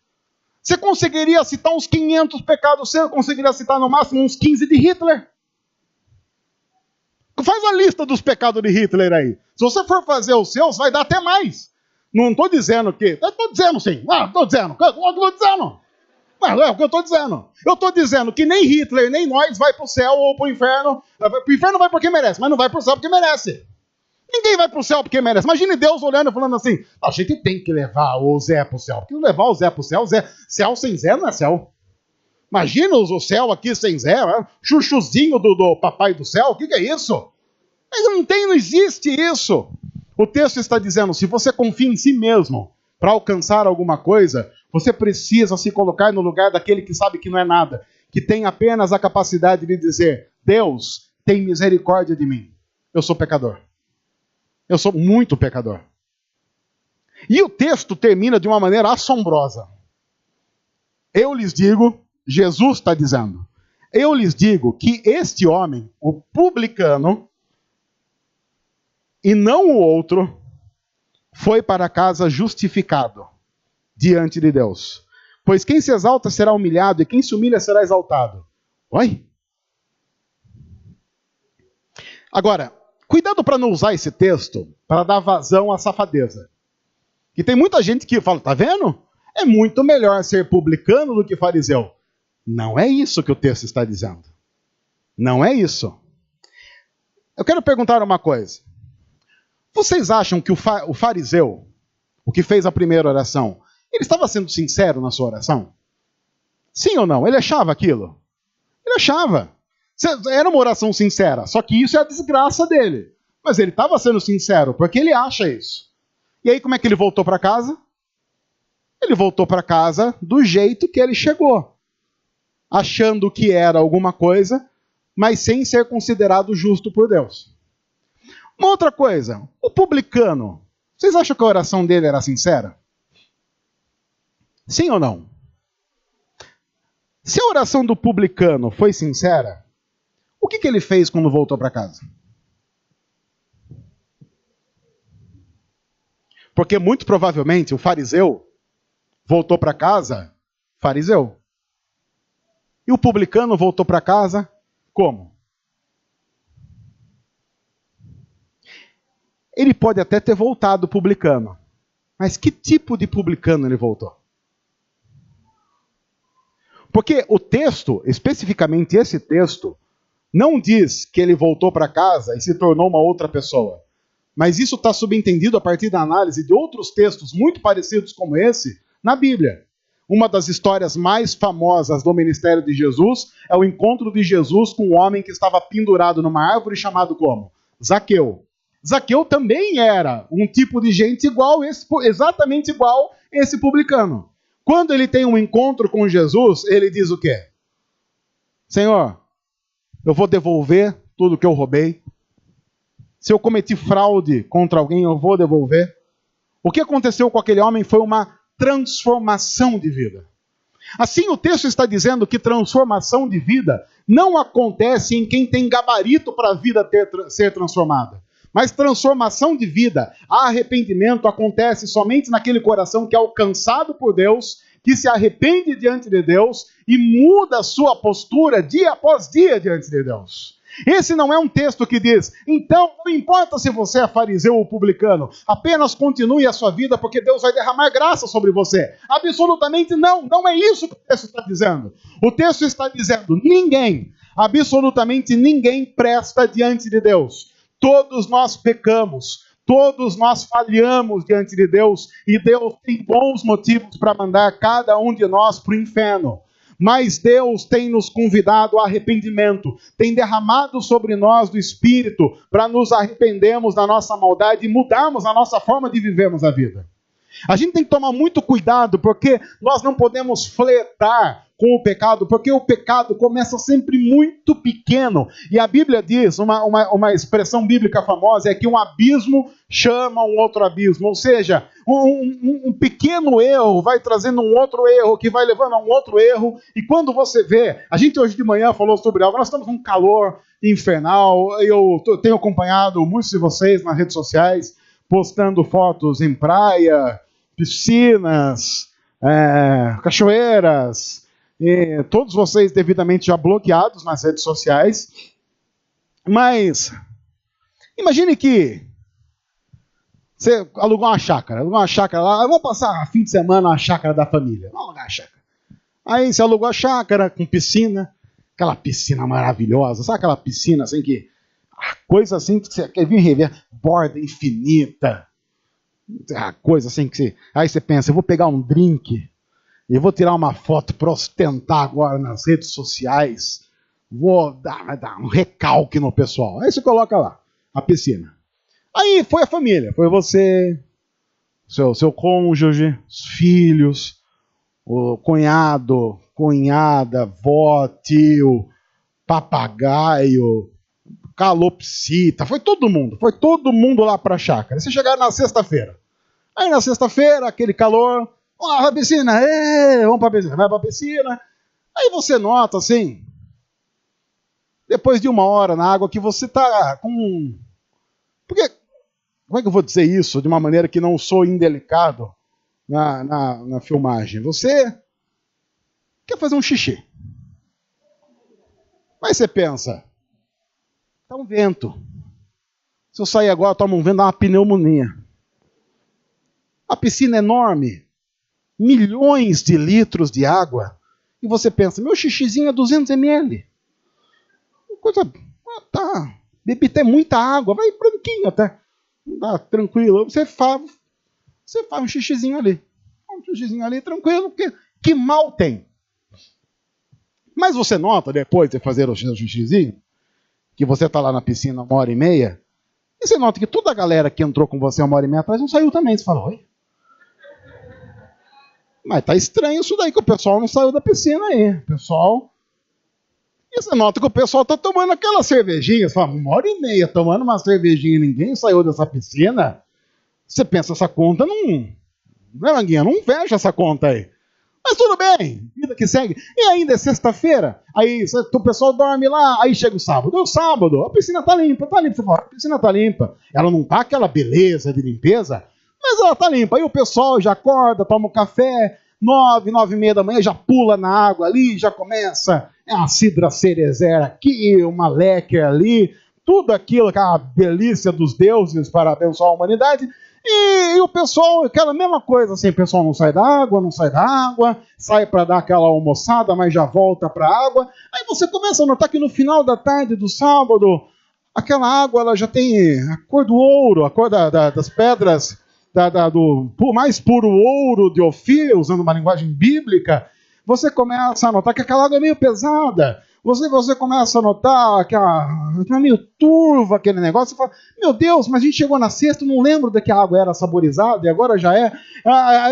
Você conseguiria citar uns 500 pecados seus, conseguiria citar no máximo uns 15 de Hitler? Faz a lista dos pecados de Hitler aí. Se você for fazer os seus, vai dar até mais. Não estou dizendo que... Estou dizendo sim. Estou dizendo. É o que eu estou dizendo. Eu estou dizendo que nem Hitler, nem nós vai para o céu ou para o inferno. Para o inferno vai porque merece, mas não vai para o céu porque merece. Ninguém vai para o céu porque merece. Imagine Deus olhando e falando assim, a gente tem que levar o Zé para o céu. Porque levar o Zé para o céu, céu sem Zé não é céu. Imagina o céu aqui sem Zé, chuchuzinho do papai do céu, o que é isso? Mas não existe isso. O texto está dizendo, se você confia em si mesmo para alcançar alguma coisa, você precisa se colocar no lugar daquele que sabe que não é nada, que tem apenas a capacidade de dizer, Deus, tem misericórdia de mim. Eu sou pecador. Eu sou muito pecador. E o texto termina de uma maneira assombrosa. Eu lhes digo, Jesus está dizendo, eu lhes digo que este homem, o publicano, e não o outro, foi para casa justificado diante de Deus. Pois quem se exalta será humilhado, e quem se humilha será exaltado. Oi? Agora, cuidado para não usar esse texto para dar vazão à safadeza. Que tem muita gente que fala, tá vendo? É muito melhor ser publicano do que fariseu. Não é isso que o texto está dizendo. Não é isso. Eu quero perguntar uma coisa. Vocês acham que o fariseu, o que fez a primeira oração, ele estava sendo sincero na sua oração? Sim ou não? Ele achava aquilo? Ele achava. Era uma oração sincera, só que isso é a desgraça dele. Mas ele estava sendo sincero, porque ele acha isso. E aí como é que ele voltou para casa? Ele voltou para casa do jeito que ele chegou. Achando que era alguma coisa, mas sem ser considerado justo por Deus. Uma outra coisa, o publicano, vocês acham que a oração dele era sincera? Sim ou não? Se a oração do publicano foi sincera, o que ele fez quando voltou para casa? Porque muito provavelmente o fariseu voltou para casa fariseu. E o publicano voltou para casa como? Ele pode até ter voltado publicano. Mas que tipo de publicano ele voltou? Porque o texto, especificamente esse texto, não diz que ele voltou para casa e se tornou uma outra pessoa. Mas isso está subentendido a partir da análise de outros textos muito parecidos como esse na Bíblia. Uma das histórias mais famosas do ministério de Jesus é o encontro de Jesus com um homem que estava pendurado numa árvore chamado como? Zaqueu. Zaqueu também era um tipo de gente exatamente igual esse publicano. Quando ele tem um encontro com Jesus, ele diz o quê? Senhor, eu vou devolver tudo que eu roubei. Se eu cometi fraude contra alguém, eu vou devolver. O que aconteceu com aquele homem foi uma transformação de vida. Assim, o texto está dizendo que transformação de vida não acontece em quem tem gabarito para a vida ser transformada. Mas transformação de vida, arrependimento, acontece somente naquele coração que é alcançado por Deus, que se arrepende diante de Deus e muda a sua postura dia após dia diante de Deus. Esse não é um texto que diz, então não importa se você é fariseu ou publicano, apenas continue a sua vida porque Deus vai derramar graça sobre você. Absolutamente não, não é isso que o texto está dizendo. O texto está dizendo, ninguém, absolutamente ninguém presta diante de Deus. Todos nós pecamos, todos nós falhamos diante de Deus e Deus tem bons motivos para mandar cada um de nós para o inferno. Mas Deus tem nos convidado ao arrependimento, tem derramado sobre nós do Espírito para nos arrependermos da nossa maldade e mudarmos a nossa forma de vivermos a vida. A gente tem que tomar muito cuidado porque nós não podemos flertar com o pecado, porque o pecado começa sempre muito pequeno. E a Bíblia diz, uma expressão bíblica famosa, é que um abismo chama um outro abismo. Ou seja, um pequeno erro vai trazendo um outro erro, que vai levando a um outro erro. E quando você vê, a gente hoje de manhã falou sobre algo, nós estamos num calor infernal. Eu tenho acompanhado muitos de vocês nas redes sociais, postando fotos em praia, piscinas, cachoeiras, e todos vocês devidamente já bloqueados nas redes sociais. Mas imagine que você alugou uma chácara lá, vamos passar fim de semana na chácara da família, vamos alugar a chácara. Aí você alugou a chácara com piscina, aquela piscina maravilhosa, sabe aquela piscina assim que, coisa assim que você quer vir rever, borda infinita, coisa assim que você... Aí você pensa, eu vou pegar um drink, e vou tirar uma foto para ostentar agora nas redes sociais, vou dar um recalque no pessoal. Aí você coloca lá, a piscina. Aí foi a família, foi você, seu cônjuge, os filhos, o cunhado, cunhada, vó, tio, papagaio, calopsita, foi todo mundo lá para a chácara. Você chegaram na sexta-feira. Aí na sexta-feira, aquele calor, vamos para a piscina, vamos para a piscina, vai para a piscina. Aí você nota assim, depois de 1 hora na água, que você está com... Porque, como é que eu vou dizer isso de uma maneira que não sou indelicado na filmagem? Você quer fazer um xixi. Mas você pensa, tá um vento. Se eu sair agora, tomo um vento, dá uma pneumonia. A piscina é enorme, milhões de litros de água, e você pensa, meu xixizinho é 200 ml. Coisa, tá, bebi até muita água, vai branquinho até, dá, tranquilo. Você faz um xixizinho ali, tranquilo, porque que mal tem. Mas você nota, depois de fazer o xixizinho, que você está lá na piscina 1h30, e você nota que toda a galera que entrou com você 1h30 atrás não saiu também. Você fala, oi? Mas tá estranho isso daí, que o pessoal não saiu da piscina aí. E você nota que o pessoal tá tomando aquela cervejinha. Você fala, 1h30 tomando uma cervejinha e ninguém saiu dessa piscina. Você pensa, essa conta não... Né, Manguinha? Não fecha essa conta aí. Mas tudo bem, vida que segue. E ainda é sexta-feira, aí o pessoal dorme lá, aí chega o sábado. O sábado, a piscina tá limpa. Você fala, a piscina tá limpa. Ela não tá aquela beleza de limpeza, mas ela está limpa. Aí o pessoal já acorda, toma um café, 9, 9:30 da manhã, já pula na água ali, já começa uma cidra cerezera aqui, uma leque ali, tudo aquilo, aquela delícia dos deuses para abençoar a humanidade. E o pessoal, aquela mesma coisa, assim, o pessoal não sai da água, sai para dar aquela almoçada, mas já volta para a água. Aí você começa a notar que no final da tarde do sábado, aquela água ela já tem a cor do ouro, a cor das pedras, do mais puro ouro de Ofir, usando uma linguagem bíblica. Você começa a notar que aquela água é meio pesada. Você começa a notar que é meio turva aquele negócio. Você fala, meu Deus, mas a gente chegou na sexta, não lembro de que a água era saborizada e agora já é.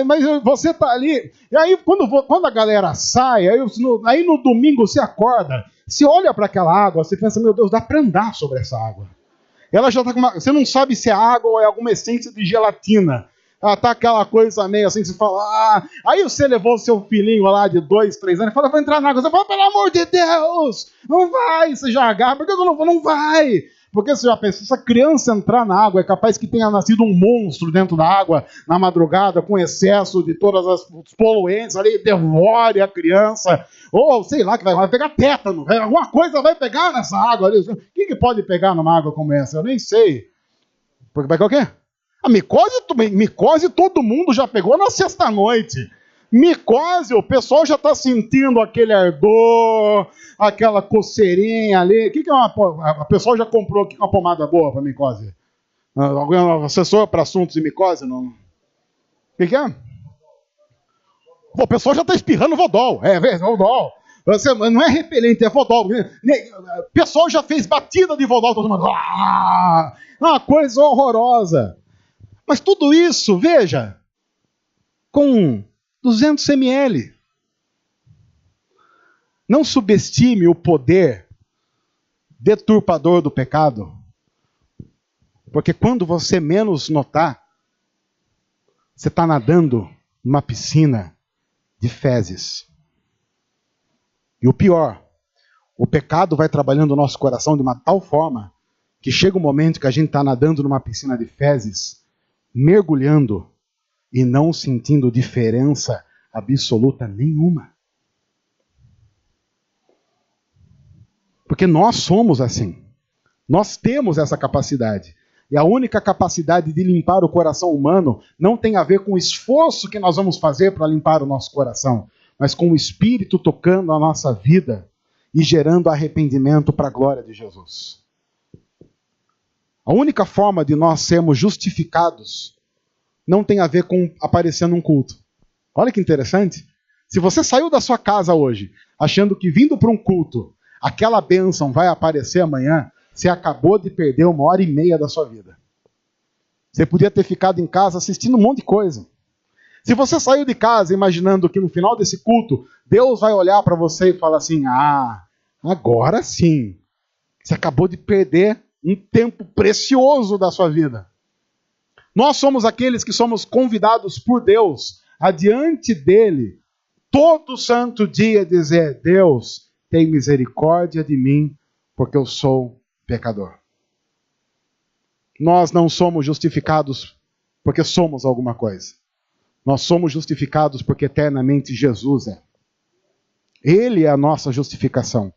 Mas você está ali. E aí, quando a galera sai, aí no domingo você acorda, você olha para aquela água, você pensa, meu Deus, dá para andar sobre essa água. Ela já está com você não sabe se é água ou é alguma essência de gelatina. Ela tá aquela coisa meio assim, você fala, Aí você levou o seu filhinho lá de 2, 3 anos e fala, vou entrar na água. Você fala, pelo amor de Deus, não vai. Você já agarra, por que eu não vou? Não vai. Porque você já pensa, se essa criança entrar na água, é capaz que tenha nascido um monstro dentro da água na madrugada, com excesso de todas as poluentes ali, devore a criança. Ou, sei lá, que vai pegar tétano, alguma coisa vai pegar nessa água ali. O que pode pegar numa água como essa? Eu nem sei. Vai pegar o quê? A micose todo mundo já pegou na sexta-noite. Micose, o pessoal já está sentindo aquele ardor, aquela coceirinha ali. O que é a pessoa já comprou uma pomada boa para micose? Algum assessor para assuntos de micose? Não? O que é? O pessoal já está espirrando Vodol. Vodol. Não é repelente, é Vodol. O pessoal já fez batida de Vodol, todo mundo. Uma coisa horrorosa. Mas tudo isso, veja, com 200 ml. Não subestime o poder deturpador do pecado. Porque quando você menos notar, você está nadando numa piscina de fezes. E o pior, o pecado vai trabalhando o nosso coração de uma tal forma que chega um momento que a gente está nadando numa piscina de fezes, mergulhando e não sentindo diferença absoluta nenhuma. Porque nós somos assim. Nós temos essa capacidade. E a única capacidade de limpar o coração humano não tem a ver com o esforço que nós vamos fazer para limpar o nosso coração, mas com o Espírito tocando a nossa vida e gerando arrependimento para a glória de Jesus. A única forma de nós sermos justificados não tem a ver com aparecer num culto. Olha que interessante. Se você saiu da sua casa hoje achando que vindo para um culto, aquela bênção vai aparecer amanhã, você acabou de perder 1h30 da sua vida. Você podia ter ficado em casa assistindo um monte de coisa. Se você saiu de casa imaginando que no final desse culto, Deus vai olhar para você e falar assim, agora sim, você acabou de perder um tempo precioso da sua vida. Nós somos aqueles que somos convidados por Deus, adiante dele, todo santo dia dizer, Deus, tem misericórdia de mim, porque eu sou pecador. Nós não somos justificados porque somos alguma coisa. Nós somos justificados porque eternamente Jesus é. Ele é a nossa justificação.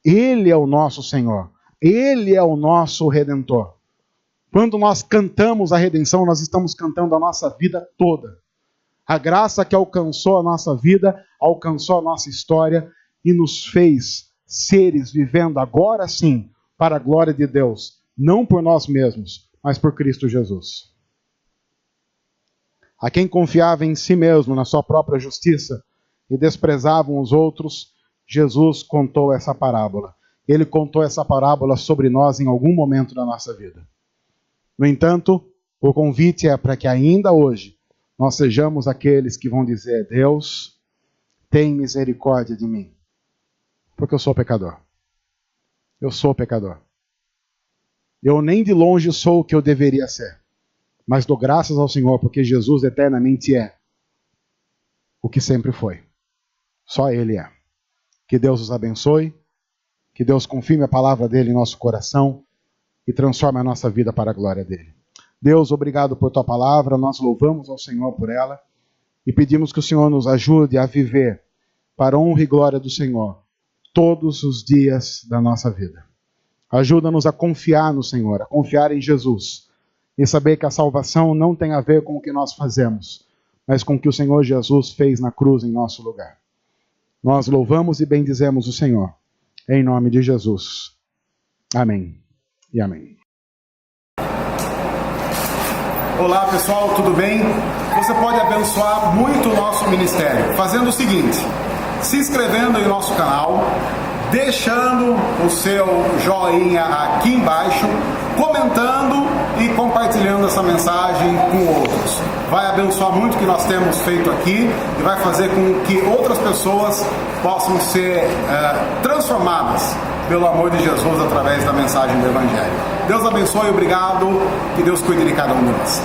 Ele é o nosso Senhor. Ele é o nosso Redentor. Quando nós cantamos a redenção, nós estamos cantando a nossa vida toda. A graça que alcançou a nossa vida, alcançou a nossa história e nos fez seres vivendo agora sim para a glória de Deus, não por nós mesmos, mas por Cristo Jesus. A quem confiava em si mesmo, na sua própria justiça, e desprezavam os outros, Jesus contou essa parábola. Ele contou essa parábola sobre nós em algum momento da nossa vida. No entanto, o convite é para que ainda hoje nós sejamos aqueles que vão dizer, Deus, tem misericórdia de mim, porque eu sou pecador. Eu sou pecador. Eu nem de longe sou o que eu deveria ser, mas dou graças ao Senhor, porque Jesus eternamente é o que sempre foi. Só Ele é. Que Deus os abençoe, que Deus confirme a palavra dele em nosso coração e transforme a nossa vida para a glória dele. Deus, obrigado por tua palavra, nós louvamos ao Senhor por ela e pedimos que o Senhor nos ajude a viver para a honra e glória do Senhor todos os dias da nossa vida. Ajuda-nos a confiar no Senhor, a confiar em Jesus e saber que a salvação não tem a ver com o que nós fazemos, mas com o que o Senhor Jesus fez na cruz em nosso lugar. Nós louvamos e bendizemos o Senhor, em nome de Jesus. Amém e amém. Olá pessoal, tudo bem? Você pode abençoar muito o nosso ministério fazendo o seguinte: se inscrevendo em nosso canal, deixando o seu joinha aqui embaixo, comentando e compartilhando essa mensagem com outros. Vai abençoar muito o que nós temos feito aqui e vai fazer com que outras pessoas possam ser transformadas pelo amor de Jesus através da mensagem do Evangelho. Deus abençoe, obrigado, que Deus cuide de cada um de nós.